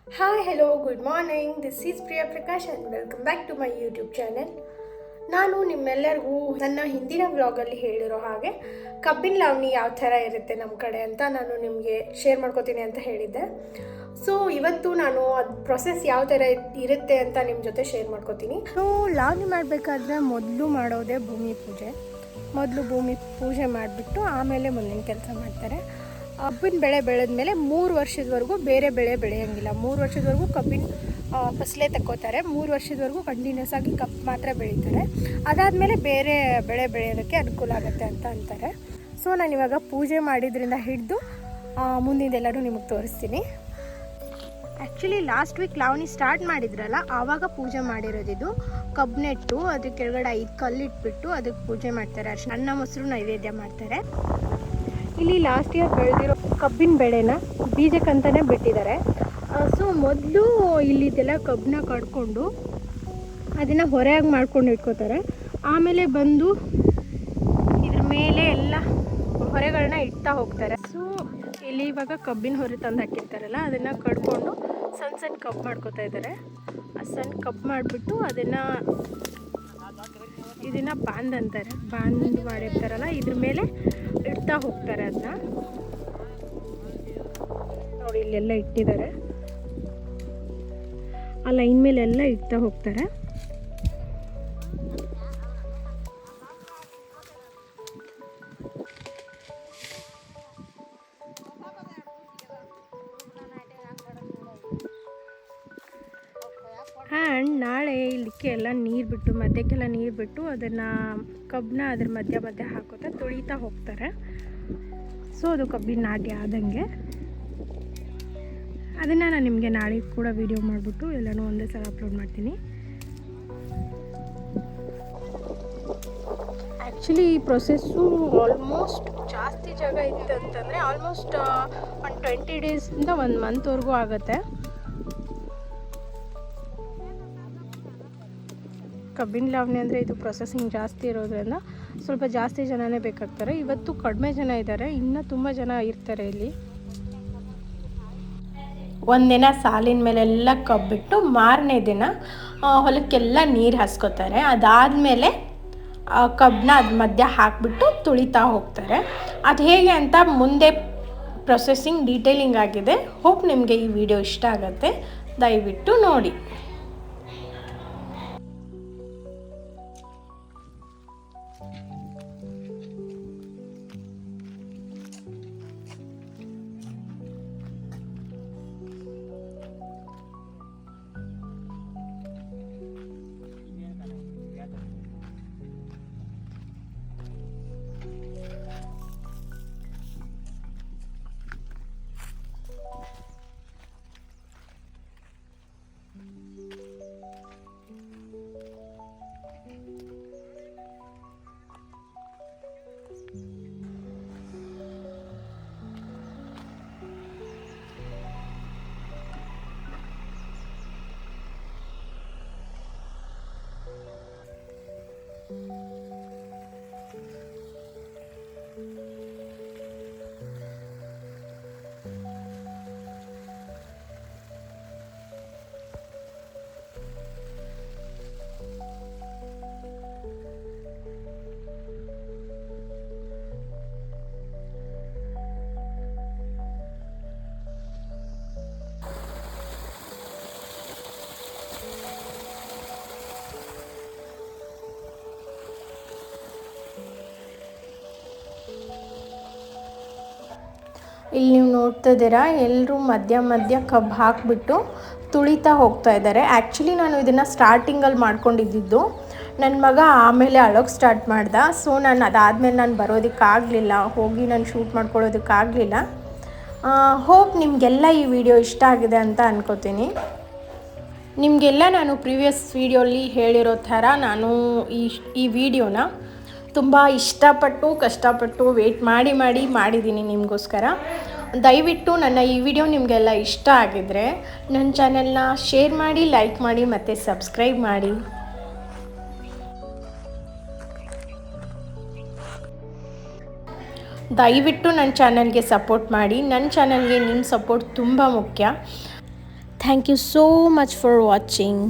Hi, hello, good morning. This is Priya Prakash and welcome back to my YouTube channel. ನಾನು ನಿಮ್ಮೆಲ್ಲರಿಗೂ ನನ್ನ ಹಿಂದಿನ ವ್ಲಾಗಲ್ಲಿ ಹೇಳಿರೋ ಹಾಗೆ ಕಬ್ಬಿನ ಲಾವಣಿ ಯಾವ ಥರ ಇರುತ್ತೆ ನಮ್ಮ ಕಡೆ ಅಂತ ನಾನು ನಿಮಗೆ ಶೇರ್ ಮಾಡ್ಕೋತೀನಿ ಅಂತ ಹೇಳಿದ್ದೆ. ಸೊ ಇವತ್ತು ನಾನು ಅದು ಪ್ರೊಸೆಸ್ ಯಾವ ಥರ ಇರುತ್ತೆ ಅಂತ ನಿಮ್ಮ ಜೊತೆ ಶೇರ್ ಮಾಡ್ಕೋತೀನಿ. ಲಾವಣಿ ಮಾಡಬೇಕಾದ್ರೆ ಮೊದಲು ಮಾಡೋದೇ ಭೂಮಿ ಪೂಜೆ. ಮೊದಲು ಭೂಮಿ ಪೂಜೆ ಮಾಡಿಬಿಟ್ಟು ಆಮೇಲೆ ಮುಂದಿನ ಕೆಲಸ ಮಾಡ್ತಾರೆ. ಕಬ್ಬಿನ ಬೆಳೆ ಬೆಳೆದ್ಮೇಲೆ 3 ವರ್ಷದವರೆಗೂ ಬೇರೆ ಬೆಳೆ ಬೆಳೆಯೋಂಗಿಲ್ಲ. 3 ವರ್ಷದವರೆಗೂ ಕಬ್ಬಿನ ಫಸಲೇ ತಗೋತಾರೆ. 3 ವರ್ಷದವರೆಗೂ ಕಂಟಿನ್ಯೂಸ್ ಆಗಿ ಕಬ್ಬು ಮಾತ್ರ ಬೆಳೀತಾರೆ. ಅದಾದಮೇಲೆ ಬೇರೆ ಬೆಳೆ ಬೆಳೆಯೋದಕ್ಕೆ ಅನುಕೂಲ ಆಗುತ್ತೆ ಅಂತ ಅಂತಾರೆ. ಸೊ ನಾನು ಇವಾಗ ಪೂಜೆ ಮಾಡಿದ್ರಿಂದ ಹಿಡಿದು ಮುಂದಿನೆಲ್ಲರೂ ನಿಮಗೆ ತೋರಿಸ್ತೀನಿ. ಆ್ಯಕ್ಚುಲಿ ಲಾಸ್ಟ್ ವೀಕ್ ಲಾವಣಿ ಸ್ಟಾರ್ಟ್ ಮಾಡಿದ್ರಲ್ಲ, ಆವಾಗ ಪೂಜೆ ಮಾಡಿರೋದಿದು. ಕಬ್ಬು ನೆಟ್ಟು ಅದ್ರ ಕೆಳಗಡೆ 5 ಕಲ್ಲಿಟ್ಬಿಟ್ಟು ಅದಕ್ಕೆ ಪೂಜೆ ಮಾಡ್ತಾರೆ. ಅನ್ನ ಮೊಸರು ನೈವೇದ್ಯ ಮಾಡ್ತಾರೆ. ಇಲ್ಲಿ ಲಾಸ್ಟ್ ಇಯರ್ ಬೆಳೆದಿರೋ ಕಬ್ಬಿನ ಬೆಳೆನ ಬೀಜಕ್ಕಂತಲೇ ಬಿಟ್ಟಿದ್ದಾರೆ. ಸೊ ಮೊದಲು ಇಲ್ಲಿದ್ದೆಲ್ಲ ಕಬ್ಬನ್ನ ಕಡ್ಕೊಂಡು ಅದನ್ನು ಹೊರೆಯಾಗಿ ಮಾಡ್ಕೊಂಡು ಇಟ್ಕೋತಾರೆ. ಆಮೇಲೆ ಬಂದು ಇದ್ರ ಮೇಲೆ ಎಲ್ಲ ಹೊರೆಗಳನ್ನ ಇಡ್ತಾ ಹೋಗ್ತಾರೆ. ಸೊ ಇಲ್ಲಿ ಇವಾಗ ಕಬ್ಬಿನ ಹೊರೆ ತಂದು ಹಾಕಿರ್ತಾರಲ್ಲ, ಅದನ್ನು ಕಡ್ಕೊಂಡು ಸಣ್ಣ ಸಣ್ಣ ಕಬ್ಬು ಮಾಡ್ಕೋತಾ ಇದ್ದಾರೆ. ಆ ಸಣ್ಣ ಕಬ್ಬು ಮಾಡಿಬಿಟ್ಟು ಇದನ್ನು ಬಾಂದ್ ಅಂತಾರೆ. ಬಾಂದ್ ಮಾಡಿರ್ತಾರಲ್ಲ, ಇದ್ರ ಮೇಲೆ ಇಡ್ತಾ ಹೋಗ್ತಾರೆ. ಅದನ್ನ ನೋಡಿ ಇಲ್ಲೆಲ್ಲ ಇಟ್ಟಿದ್ದಾರೆ. ಆ ಲೈನ್ ಮೇಲೆಲ್ಲ ಇಡ್ತಾ ಹೋಗ್ತಾರೆ. ಆ್ಯಂಡ್ ನಾಳೆ ಇಲ್ಲಿಕ್ಕೆ ಎಲ್ಲ ನೀರು ಬಿಟ್ಟು, ಮಧ್ಯಕ್ಕೆಲ್ಲ ನೀರು ಬಿಟ್ಟು ಅದನ್ನು ಕಬ್ಬನ್ನ ಅದ್ರ ಮಧ್ಯ ಹಾಕೋತಾ ತುಳಿತಾ ಹೋಗ್ತಾರೆ. ಸೊ ಅದು ಕಬ್ಬಿನ ನಾಟಿ ಆದಂಗೆ. ಅದನ್ನು ನಾನು ನಿಮಗೆ ನಾಳೆ ಕೂಡ ವಿಡಿಯೋ ಮಾಡಿಬಿಟ್ಟು ಎಲ್ಲನೂ ಒಂದೇ ಸಲ ಅಪ್ಲೋಡ್ ಮಾಡ್ತೀನಿ. ಆ್ಯಕ್ಚುಲಿ ಈ ಪ್ರೊಸೆಸ್ಸು ಆಲ್ಮೋಸ್ಟ್ ಜಾಸ್ತಿ ಜಾಗ ಇತ್ತು ಅಂತಂದರೆ ಆಲ್ಮೋಸ್ಟ್ ಒಂದು 20 ಡೇಸಿಂದ 1 ಮಂತ್ವರೆಗೂ ಆಗುತ್ತೆ. ಕಬ್ಬಿನ ಲಾವಣಿ ಅಂದರೆ ಇದು ಪ್ರೊಸೆಸಿಂಗ್ ಜಾಸ್ತಿ ಇರೋದ್ರಿಂದ ಸ್ವಲ್ಪ ಜಾಸ್ತಿ ಜನನೇ ಬೇಕಾಗ್ತಾರೆ. ಇವತ್ತು ಕಡಿಮೆ ಜನ ಇದ್ದಾರೆ, ಇನ್ನೂ ತುಂಬ ಜನ ಇರ್ತಾರೆ ಇಲ್ಲಿ. ಒಂದಿನ ಸಾಲಿನ ಮೇಲೆಲ್ಲ ಕಬ್ಬಿಟ್ಟು ಮಾರನೇ ದಿನ ಹೊಲಕ್ಕೆಲ್ಲ ನೀರು ಹಾಸ್ಕೋತಾರೆ. ಅದಾದಮೇಲೆ ಕಬ್ಬನ್ನ ಅದ್ರ ಮಧ್ಯ ಹಾಕಿಬಿಟ್ಟು ತುಳಿತಾ ಹೋಗ್ತಾರೆ. ಅದು ಹೇಗೆ ಅಂತ ಮುಂದೆ ಪ್ರೊಸೆಸಿಂಗ್ ಡೀಟೇಲಿಂಗ್ ಆಗಿದೆ. ಹೋಪ್ ನಿಮಗೆ ಈ ವಿಡಿಯೋ ಇಷ್ಟ ಆಗುತ್ತೆ, ದಯವಿಟ್ಟು ನೋಡಿ. ಇಲ್ಲಿ ನೀವು ನೋಡ್ತಾ ಇದ್ದೀರಾ, ಎಲ್ಲರೂ ಮಧ್ಯ ಕಬ್ಬು ಹಾಕಿಬಿಟ್ಟು ತುಳಿತಾ ಹೋಗ್ತಾ ಇದ್ದಾರೆ. ಆ್ಯಕ್ಚುಲಿ ನಾನು ಇದನ್ನು ಸ್ಟಾರ್ಟಿಂಗಲ್ಲಿ ಮಾಡ್ಕೊಂಡಿದ್ದು. ನನ್ನ ಮಗ ಆಮೇಲೆ ಅಳೋಕ್ಕೆ ಸ್ಟಾರ್ಟ್ ಮಾಡ್ದ. ಸೊ ಅದಾದಮೇಲೆ ನಾನು ಬರೋದಕ್ಕಾಗಲಿಲ್ಲ, ಹೋಗಿ ನಾನು ಶೂಟ್ ಮಾಡ್ಕೊಳ್ಳೋದಕ್ಕಾಗಲಿಲ್ಲ. ಹೋಪ್ ನಿಮಗೆಲ್ಲ ಈ ವಿಡಿಯೋ ಇಷ್ಟ ಆಗಿದೆ ಅಂತ ಅನ್ಕೋತೀನಿ. ನಿಮಗೆಲ್ಲ ನಾನು ಪ್ರೀವಿಯಸ್ ವಿಡಿಯೋಲಿ ಹೇಳಿರೋ ಥರ ನಾನು ಈ ವಿಡಿಯೋನ ತುಂಬ ಇಷ್ಟಪಟ್ಟು ಕಷ್ಟಪಟ್ಟು ವೆಯ್ಟ್ ಮಾಡಿದ್ದೀನಿ ನಿಮಗೋಸ್ಕರ. ದಯವಿಟ್ಟು ನನ್ನ ಈ ವಿಡಿಯೋ ನಿಮಗೆಲ್ಲ ಇಷ್ಟ ಆಗಿದ್ದರೆ ನನ್ನ ಚಾನೆಲ್ನ ಶೇರ್ ಮಾಡಿ, ಲೈಕ್ ಮಾಡಿ ಮತ್ತು ಸಬ್ಸ್ಕ್ರೈಬ್ ಮಾಡಿ. ದಯವಿಟ್ಟು ನನ್ನ ಚಾನಲ್ಗೆ ಸಪೋರ್ಟ್ ಮಾಡಿ. ನನ್ನ ಚಾನಲ್ಗೆ ನಿಮ್ಮ ಸಪೋರ್ಟ್ ತುಂಬ ಮುಖ್ಯ. Thank you so much for watching.